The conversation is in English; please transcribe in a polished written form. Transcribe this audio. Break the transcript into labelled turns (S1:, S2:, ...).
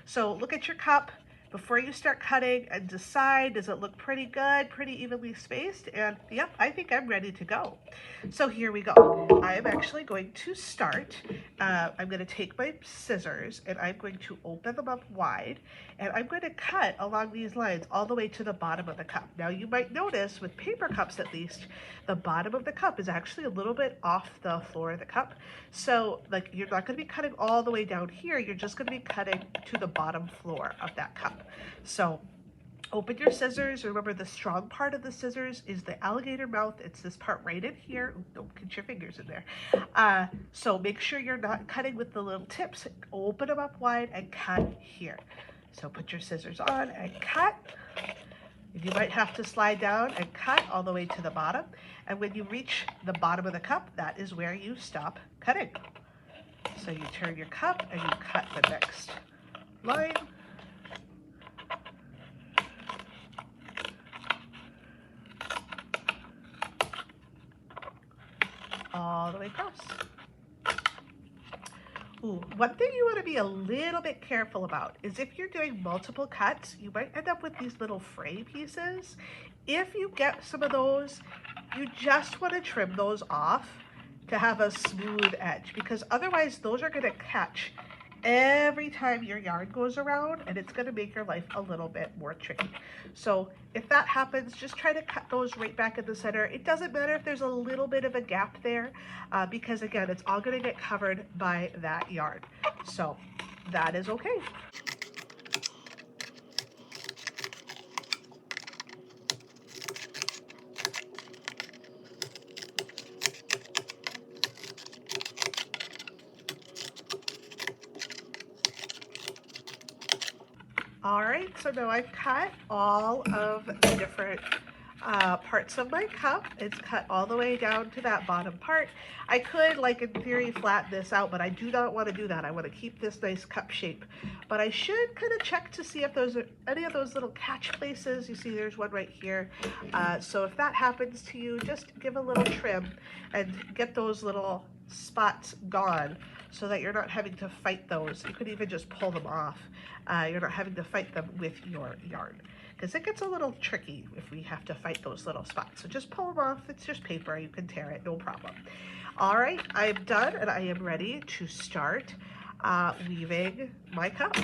S1: So look at your cup before you start cutting and decide, does it look pretty good, pretty evenly spaced? And yep, I think I'm ready to go. So here we go. I am actually going to start. I'm going to take my scissors and I'm going to open them up wide, and I'm going to cut along these lines all the way to the bottom of the cup. Now you might notice with paper cups at least, the bottom of the cup is actually a little bit off the floor of the cup. So like you're not going to be cutting all the way down here, you're just going to be cutting to the bottom floor of that cup. So open your scissors. Remember, the strong part of the scissors is the alligator mouth. It's this part right in here. Ooh, don't get your fingers in there. So make sure you're not cutting with the little tips. Open them up wide and cut here. So put your scissors on and cut. You might have to slide down and cut all the way to the bottom. And when you reach the bottom of the cup, that is where you stop cutting. So you turn your cup and you cut the next line. All the way across. Ooh, one thing you want to be a little bit careful about is if you're doing multiple cuts, you might end up with these little fray pieces. If you get some of those, you just want to trim those off to have a smooth edge, because otherwise those are going to catch every time your yarn goes around, and it's going to make your life a little bit more tricky. So if that happens, just try to cut those right back in the center. It doesn't matter if there's a little bit of a gap there, because again, it's all going to get covered by that yarn. So that is okay. All right, so now I've cut all of the different parts of my cup. It's cut all the way down to that bottom part. I could, like in theory, flatten this out, but I do not want to do that. I want to keep this nice cup shape. But I should kind of check to see if there's any of those little catch places. You see there's one right here. So if that happens to you, just give a little trim and get those little spots gone, so that you're not having to fight those. You could even just pull them off. You're not having to fight them with your yarn, because it gets a little tricky if we have to fight those little spots. So just pull them off. It's just paper. You can tear it, no problem. All right, I am done and I am ready to start weaving my cup.